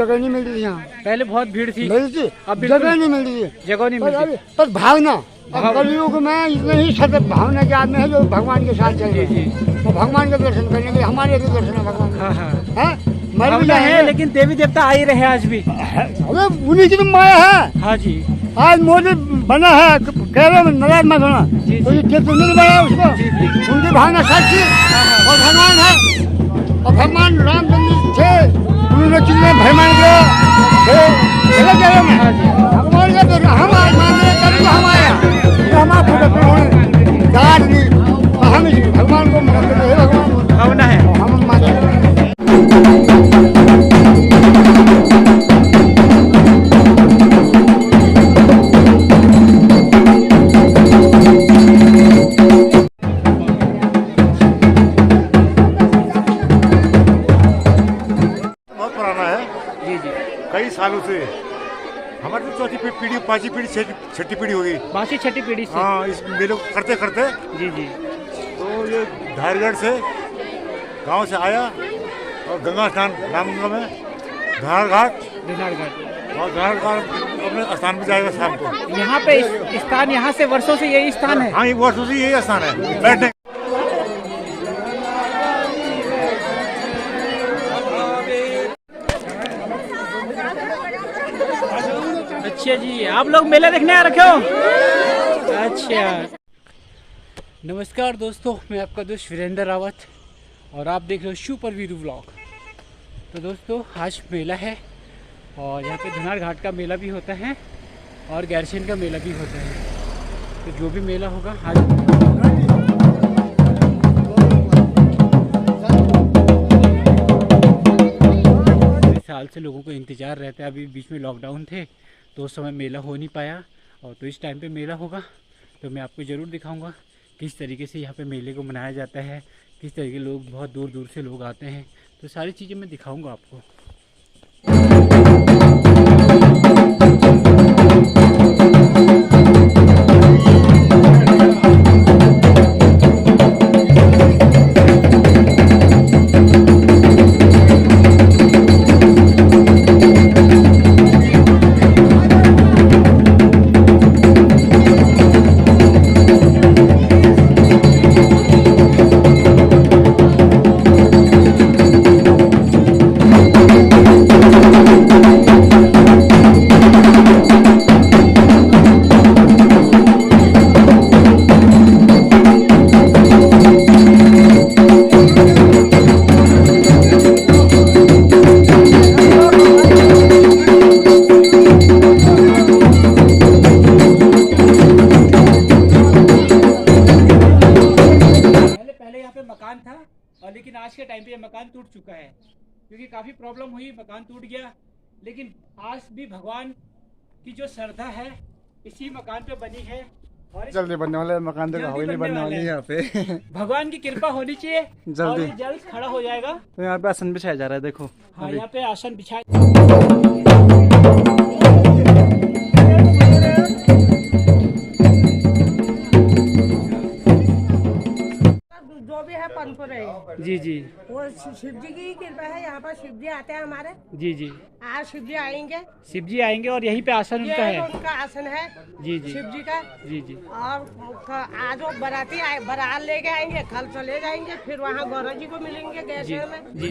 जगह नहीं मिल रही यहाँ। पहले बहुत भीड़ थी, अब जगह नहीं मिल रही है, जगह नहीं मिल रही। पर भावना, कलयुग में इतने ही सतत भावना के आदमी है जो भगवान के साथ चल रहे हैं, तो भगवान के दर्शन करने के हमारे भी दर्शन है भगवान। हाँ, मर भी है, लेकिन देवी देवता आ ही रहे आज भी। अरे उन्हीं की तो माया है। हाँ जी, आज मोदी बना है, कह रहे हैं नाराज मत होना, तो ये तो नहीं बनाया उसको, उनकी भावना सच थी और भगवान है, और भगवान रामचंद्र थे, उन्होंने कितने भयमान भगवान का तो हम आज मान रहे तभी तो हम आया, हम हम भगवान को भगवान भावना है, हम मान रहे। कई सालों से हमारी तो चौथी पीढ़ी, पांचवी पीढ़ी, छठी पीढ़ी होगी, बाकी छठी पीढ़ी से। हाँ, इस मेले को करते करते जी जी, तो ये धारगढ़ से गांव से आया और गंगा स्नान, रामगंगा में धार घाट और धार घाट अपने स्थान पे जाएगा शाम को। यहाँ पे स्थान, यहाँ से वर्षों से यही स्थान है। हाँ, ये वर्षों से यही स्थान है बैठने। अच्छा जी, आप लोग मेला देखने आ रखे हो? अच्छा, नमस्कार दोस्तों, मैं आपका दोस्त वीरेंद्र रावत और आप देख रहे हो सुपर वीरू व्लॉग। तो दोस्तों, आज मेला है और यहाँ पे धुनार घाट का मेला भी होता है और गैरसेन का मेला भी होता है। तो जो भी मेला होगा आज साल से लोगों को इंतज़ार रहता है। अभी बीच में लॉकडाउन थे तो उस समय मेला हो नहीं पाया, और तो इस टाइम पे मेला होगा तो मैं आपको ज़रूर दिखाऊंगा किस तरीके से यहाँ पे मेले को मनाया जाता है, किस तरीके लोग बहुत दूर दूर से लोग आते हैं, तो सारी चीज़ें मैं दिखाऊंगा आपको। मकान था और लेकिन आज के टाइम पे ये मकान टूट चुका है, क्योंकि काफ़ी प्रॉब्लम हुई, मकान टूट गया। लेकिन आज भी भगवान की जो श्रद्धा है इसी मकान पे बनी है और जल्दी बनने वाला है मकान, देखो हवेली बनने वाली है यहाँ पे। भगवान की कृपा होनी चाहिए, जल्दी जल्द खड़ा हो जाएगा। तो यहाँ पे आसन बिछाया जा रहा है, देखो। हाँ, यहाँ पे आसन बिछाया। जो भी है पनपुर है। जी जी, वो शिव जी की कृपा है, यहाँ पर शिव जी आते हैं हमारे। जी जी, आज शिव जी आएंगे। शिव जी आएंगे और यहीं पे आसन उनका है। उनका आसन है जी जी, शिव जी का। जी जी, और आज वो बाराती बारात लेके आएंगे, कल चले जाएंगे, फिर वहाँ गौरव जी को मिलेंगे गैसेर में। जी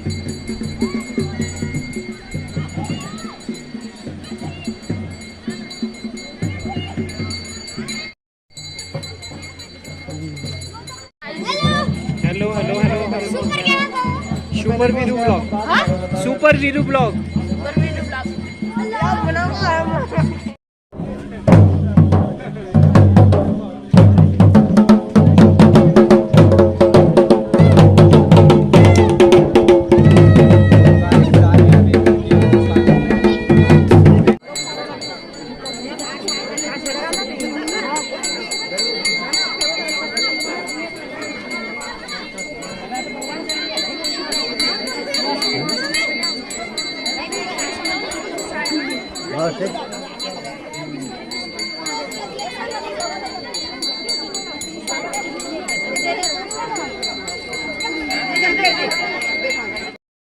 hello hello hello, super Veeru vlog, super Veeru vlog. हाँ ठीक।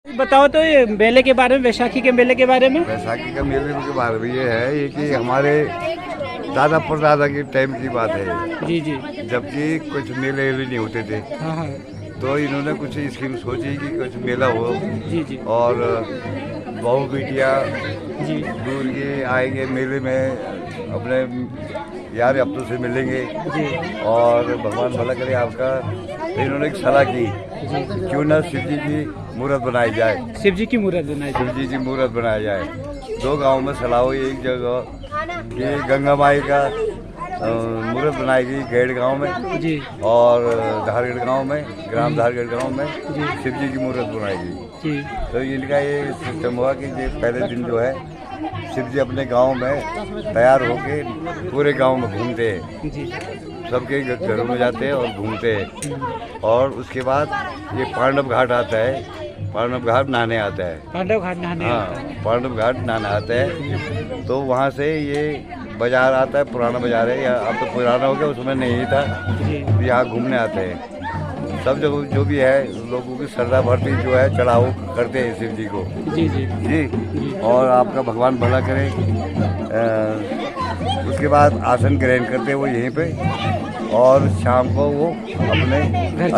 बताओ तो ये मेले के बारे में, वैशाखी के मेले के बारे में। वैशाखी का मेले के बारे में ये है ये कि हमारे दादा परदादा के टाइम की बात है, जी जी। जबकि कुछ मेले नहीं होते थे। हाँ हाँ। तो इन्होंने कुछ स्कीम सोची कि कुछ मेला हो जी जी। और बहू बेटियाँ जी दूर के आएंगे मेले में, अपने यार अपनों से मिलेंगे जी और भगवान भला करे आपका। इन्होंने एक सलाह की क्यों ना शिव जी की मूर्त बनाई जाए, शिव जी की मूर्त बनाई शिव जी की मूर्त बनाया जाए। 2 गांव में सलाह हुई, एक जगह ये गंगा माई का मूर्त बनाई गई गेड़ गांव में जी और धारगढ़ गांव में, ग्राम धारगढ़ गांव में शिव जी की मूर्त बनाई गई। जी तो इनका ये सिस्टम हुआ कि ये पहले दिन जो है शिव जी अपने गांव में तैयार होके पूरे गांव में घूमते हैं, जी सबके घरों में जाते हैं और घूमते हैं। और उसके बाद ये पांडव घाट आता है, पांडव घाट नहाने आता है। पांडव घाट नहाने आता है। हाँ, पांडव घाट नहाने आता है। तो वहाँ से ये बाजार आता है, पुराना बाजार है, या अब तो पुराना हो गया, उसमें नहीं था। जी यहाँ घूमने आते हैं सब जगह, जो भी है लोगों की श्रद्धा भक्ति जो है चढ़ाओ करते हैं शिव जी को। जी जी जी और आपका भगवान भला करे। उसके बाद आसन ग्रहण करते हैं वो यहीं पे, और शाम को वो अपने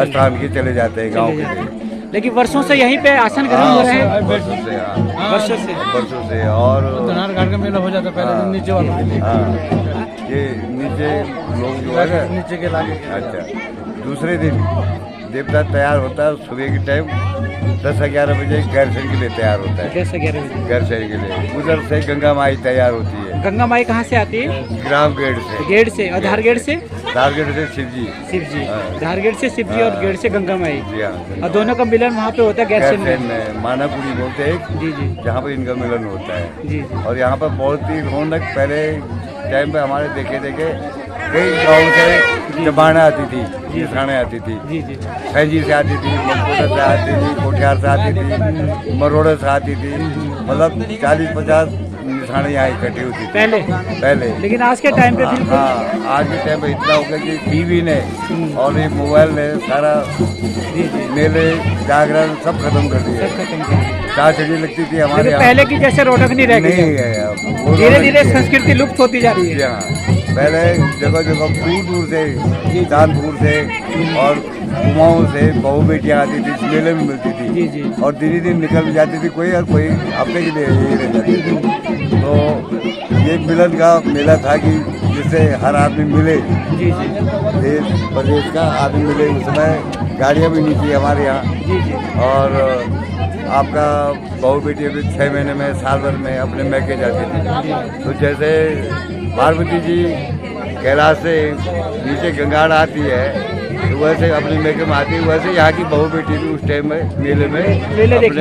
स्थान के चले जाते हैं गांव के लिए। लेकिन वर्षों से यहीं पे आसन ग्रहण हो रहे हैं। वर्षों से, हाँ वर्षों से और धनार घाट का मेला हो जाता है पहले नीचे वालों के लिए। हाँ, ये नीचे लोग जो है ना, नीचे के लागे। अच्छा दूसरे दिन देवता तैयार होता है सुबह के टाइम 10-11 बजे गैरसैन के लिए तैयार होता है। 10-11 बजे गैरसैन के लिए उधर से गंगा माई तैयार होती है। गंगा माई कहाँ से आती है? ग्राम गेट से। गेट से और धारगढ़ से? धारगढ़ से शिव जी। शिव जी। हाँ। धारगढ़ से शिव जी और गेट से गंगा माई। जी हाँ। और दोनों का मिलन वहाँ पे होता है गैरसैन गैरसैन में। में मानापुरी बोलते हैं, जी जी जहाँ पर इनका मिलन होता है। जी और यहाँ पर बहुत ही रौनक, पहले टाइम पे हमारे देखे कई गाँव से जबाना आती थी, निशाने आती थी, जी जी फैजी से आती थी, मलकोटा से आती थी, कोठियार से आती थी, मरोड़ा से आती थी। मतलब 40-50 निशाने यहाँ इकट्ठी होती थी पहले। लेकिन आज के टाइम पे बिल्कुल। हाँ, आज के टाइम पे इतना हो गया कि टीवी ने और ये मोबाइल ने सारा मेले जागरण सब खत्म कर दिया। चार चीजें लगती थी हमारे यहाँ, पहले की जैसे रौनक नहीं रह गई है। धीरे धीरे संस्कृति लुप्त होती जा रही है। पहले जगह जगह दूर दूर से, कानपुर से और कुमाऊं से बहू बेटियाँ आती थी, इस मेले में मिलती थी। जी जी और दिन दिन निकल जाती थी, कोई और कोई अपने के लिए यही रह जाती थी। तो ये मिलन का मेला था कि जिससे हर आदमी मिले, जी जी देश प्रदेश का आदमी मिले। उस समय गाड़ियाँ भी नहीं थी हमारे यहाँ। जी जी और आपका बहू बेटी भी 6 महीने में, साल भर में अपने मैके जाती थी। तो जैसे पार्वती जी कैलाश से नीचे गंगाड़ आती है, तो वैसे अपने मैके में आती है, वैसे यहाँ की बहू बेटी भी उस टाइम में मेले में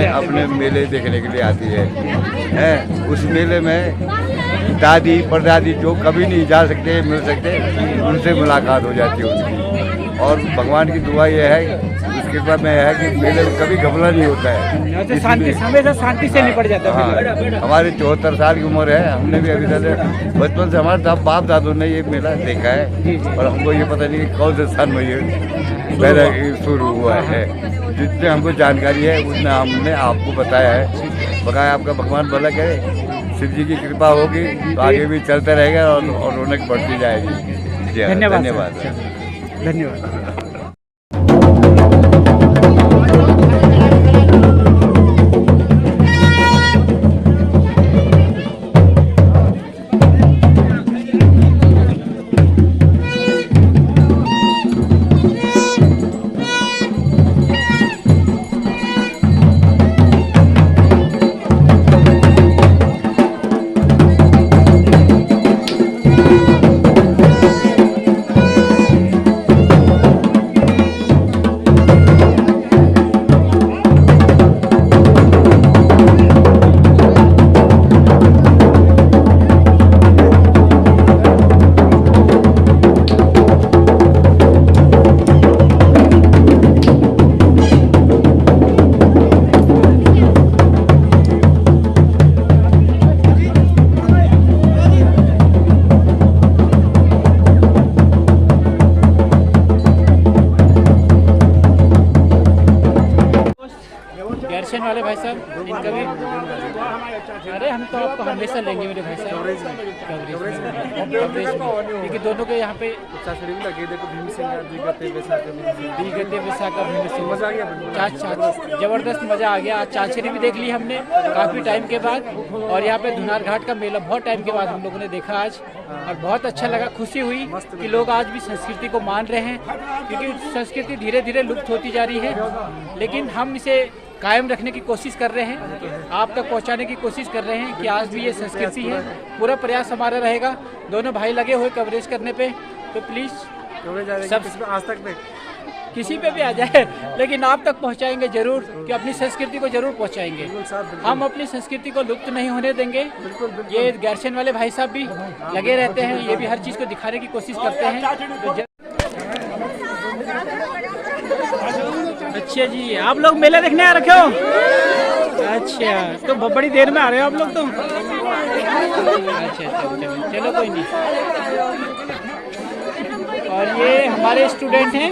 अपने मेले देखने के लिए आती है। उस मेले में दादी परदादी जो कभी नहीं जा सकते मिल सकते, उनसे मुलाकात हो जाती है उनकी। और भगवान की दुआ ये है, उसकी कृपा में है कि मेले में कभी घबरा नहीं होता है। शांति हमेशा शांति से निपट जाता है। हाँ, हमारी 74 साल की उम्र है, हमने भी अभी तक बचपन से हमारे बाप दादों ने ये मेला देखा है। और हमको ये पता नहीं कि कौन से स्थान में ये मेला शुरू हुआ है। जितने हमको जानकारी है उतना हमने आपको बताया है। बकाया आपका भगवान भला करे, शिव जी की कृपा होगी तो आगे भी चलता रहेगा और रौनक बढ़ती जाएगी। धन्यवाद धन्यवाद। धन्यवाद। वाले भाई साहब, इनका भी। अरे हम तो आपको हमेशा लेंगे मेरे भाई साहब, कवरेज में, क्योंकि दोनों के यहाँ पे चाचड़ी भी लगे, देखो भीम सिंह दिगते बैसाखा भीम सिंह, मजा आ गया, जबरदस्त मजा आ गया। आज चाचरी भी देख ली हमने काफी टाइम के बाद, और यहाँ पे धुनार घाट का मेला बहुत टाइम के बाद हम लोगों ने देखा आज, और बहुत अच्छा लगा। खुशी हुई कि लोग आज भी संस्कृति को मान रहे हैं, क्योंकि संस्कृति धीरे धीरे लुप्त होती जा रही है, लेकिन हम इसे कायम रखने की कोशिश कर रहे हैं, आप तक पहुंचाने की कोशिश कर रहे हैं कि आज भी ये संस्कृति है। पूरा प्रयास हमारा रहेगा, दोनों भाई लगे हुए कवरेज करने पे, तो प्लीज़ सब आज तक पे किसी पे भी आ जाए, लेकिन आप तक पहुंचाएंगे जरूर, कि अपनी संस्कृति को जरूर पहुंचाएंगे। हम अपनी संस्कृति को लुप्त नहीं होने देंगे। ये गैरसेन वाले भाई साहब भी लगे रहते हैं, ये भी हर चीज़ को दिखाने की कोशिश करते हैं। अच्छा जी, आप लोग मेला देखने आ रखे हो? अच्छा, तो बड़ी देर में आ रहे हो आप लोग तो। अच्छा, चलो कोई नहीं। और ये हमारे स्टूडेंट हैं,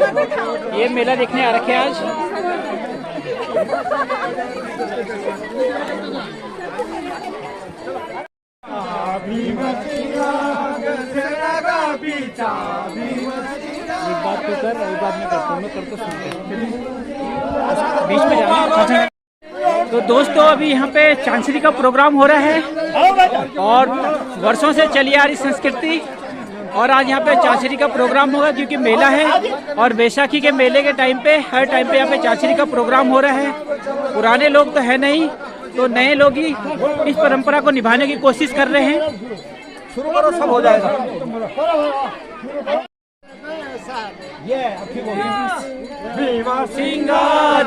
ये मेला देखने आ रखे हैं आज। एक बात तो कर, एक बात नहीं करता, मैं करता सुनते बीच में जाना। तो दोस्तों, अभी यहाँ पे चांचरी का प्रोग्राम हो रहा है, और वर्षों से चली आ रही संस्कृति, और आज यहाँ पे चांचरी का प्रोग्राम होगा, क्योंकि मेला है। और बैसाखी के मेले के टाइम पे, हर टाइम पे यहाँ पे चांचरी का प्रोग्राम हो रहा है। पुराने लोग तो है नहीं, तो नए लोग ही इस परंपरा को निभाने की कोशिश कर रहे हैं। शुरू करो, सब हो जाएगा। भीम सिंह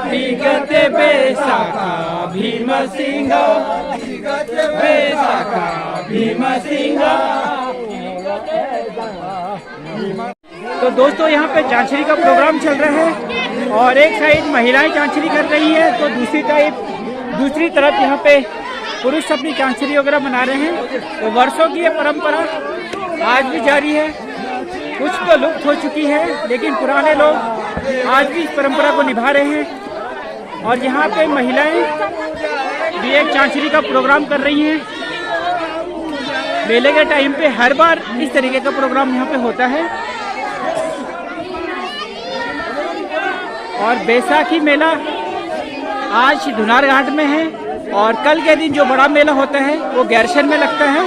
दिगते बैसाखा, भीम सिंह बैसाखा, भीम सिंह। तो दोस्तों, यहाँ पे चांचरी का प्रोग्राम चल रहा है, और एक साइड महिलाएं चांचरी कर रही है, तो दूसरी तरफ यहाँ पे पुरुष अपनी चांचरी वगैरह मना रहे हैं। तो वर्षों की ये परंपरा आज भी जारी है, कुछ तो लुप्त हो चुकी है, लेकिन पुराने लोग आज भी इस परंपरा को निभा रहे हैं। और यहाँ पे महिलाएं भी एक चांचरी का प्रोग्राम कर रही हैं। मेले के टाइम पे हर बार इस तरीके का प्रोग्राम यहाँ पे होता है। और बैसाखी मेला आज धुनार घाट में है, और कल के दिन जो बड़ा मेला होता है वो गैरसेन में लगता है।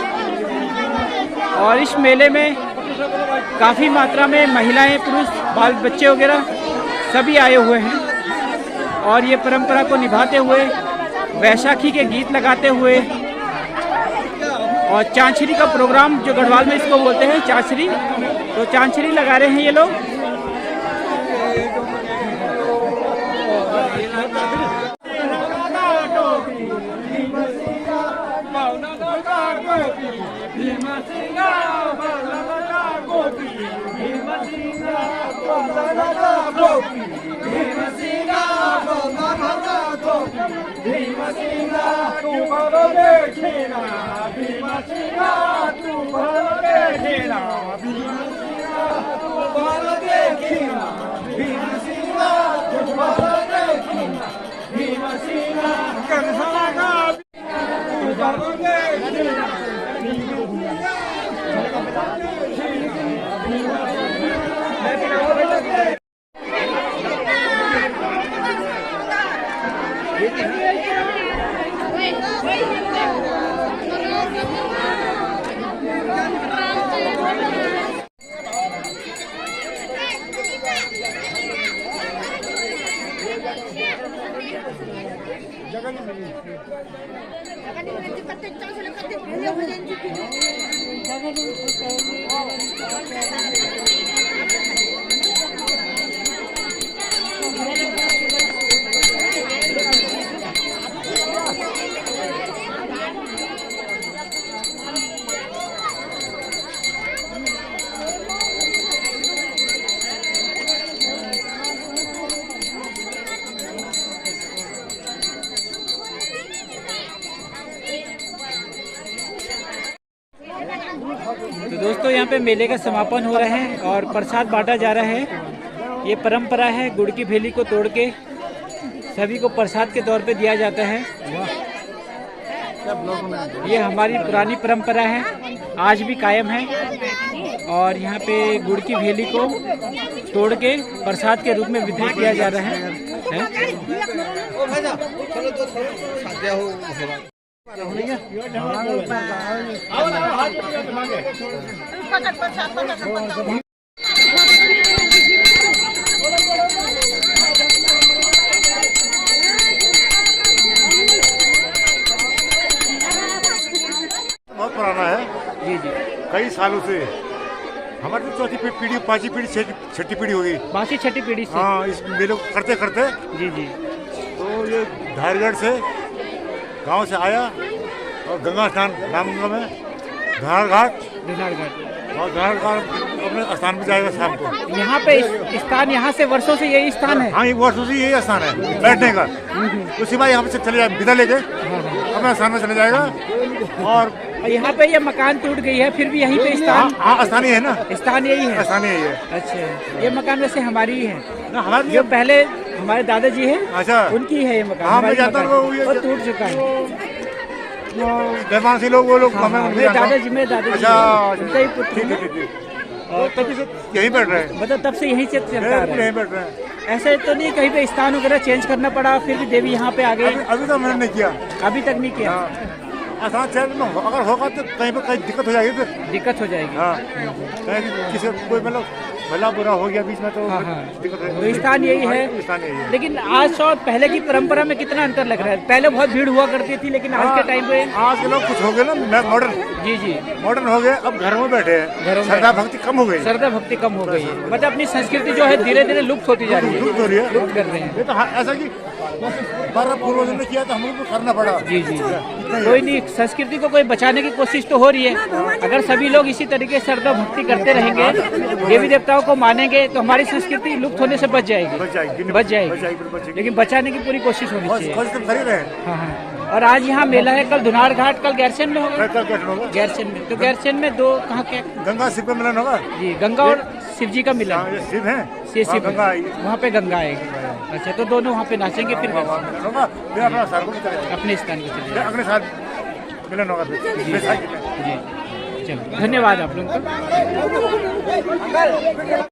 और इस मेले में काफ़ी मात्रा में महिलाएं, पुरुष, बाल बच्चे वगैरह सभी आए हुए हैं, और ये परंपरा को निभाते हुए, बैसाखी के गीत लगाते हुए, और चांचरी का प्रोग्राम, जो गढ़वाल में इसको बोलते हैं चांचरी, तो चांचरी लगा रहे हैं ये लोग। तो दोस्तों, यहाँ पे मेले का समापन हो रहा है और प्रसाद बांटा जा रहा है। ये परंपरा है, गुड़ की भेली को तोड़ के सभी को प्रसाद के तौर पे दिया जाता है। ये हमारी पुरानी परंपरा है, आज भी कायम है। और यहाँ पे गुड़ की भेली को तोड़ के प्रसाद के रूप में वितरित किया जा रहा है। बहुत पुराना है जी जी, कई सालों से। हमारी तो चौथी पीढ़ी, पांचवी पीढ़ी, छठी पीढ़ी होगी। बाकी छठी पीढ़ी से। हाँ, इस मेले को करते करते जी जी, तो ये धारगढ़ से गांव से आया और गंगा स्नान रामगंगा में धार घाट और धार घाट अपने स्थान पे जाएगा शाम को। यहाँ पे स्थान, यहाँ से वर्षों से यही स्थान है। हाँ, एक वर्षों से यही स्थान है बैठने का। तो सिवाय यहाँ पे चले जाए विदा लेके अपने स्थान में चले जाएगा। और यहाँ पे ये मकान टूट गई है, फिर भी यहीं पे स्थान। हाँ, स्थानीय है ना, स्थान यही है। स्थानीय यही है। अच्छा, ये मकान वैसे हमारी ही है ना, हमारी जो पहले हमारे दादाजी है, अच्छा उनकी है ये मकान। हाँ, मैं हमारी जानता मकान हूँ, ये वो टूट चुका है। देवांशी लोग, वो लोग हमें उनके जानता हूँ। दादाजी में दादाजी अच्छा, उनका ही पुत्र ठीक है। है, ठीक है। और तभी से यहीं बैठ रहे हैं, मतलब तब से यहीं से चलता आ रहा है। यहीं बैठ रहे हैं। ऐसे तो नहीं कहीं पे स्थान वगैरह चेंज करना पड़ा, फिर भी देवी यहाँ पे आ गई? अभी तो मैंने नहीं किया, अभी तक नहीं किया। आसान चैनल में अगर होगा तो कहीं पर कहीं दिक्कत हो जाएगी, फिर दिक्कत हो जाएगी। हाँ, कहीं किसी कोई मतलब भला बुरा हो गया बीच में तो हाँ, हाँ। दिक्कत है। तो स्थान यही है। स्थान यही है। लेकिन आज और पहले की परंपरा में कितना अंतर लग रहा है? पहले बहुत भीड़ हुआ करती थी, लेकिन आज के टाइम पे आज के लोग कुछ हो गए ना मॉडर्न। जी जी, मॉडर्न हो गए, अब घरों में बैठे हैं, घरों में श्रद्धा भक्ति कम हो गई। श्रद्धा भक्ति कम हो गई है। मतलब अपनी संस्कृति जो है धीरे धीरे लुप्त होती जा रही है, लुप्त हो रही है, लुप्त कर रहे हैं। ये तो ऐसा कि बारह पूर्वजों ने किया तो हम लोग को करना पड़ा। जी जी, कोई नहीं, संस्कृति को कोई बचाने की कोशिश तो हो रही है। अगर सभी लोग इसी तरीके से श्रद्धा भक्ति करते रहेंगे, देवी देवताओं को मानेंगे, तो हमारी संस्कृति लुप्त होने से बच जाएगी। लेकिन बचाने की पूरी कोशिश होनी चाहिए। कोशिश तो कर ही रहे हैं। हाँ हाँ। और आज यहाँ मेला है, कल धुनार घाट, कल गैरसेन में होगा। कल कैसे होगा? गैरसेन में, तो गैरसेन में दो कहाँ के? गंगा शिव पे मिलन होगा जी, गंगा और शिव जी का मिलन। हाँ, ये शिव है, शिव गंगा आएगी। वहाँ पे गंगा आएगी। अच्छा, तो दोनों वहाँ पे नाचेंगे, फिर मिलन होगा, फिर अपना साल को भी चलेगा। अपने स्थान को चले अगले साल मिलन होगा फिर। जी, चलो, धन्यवाद आप लोगों का।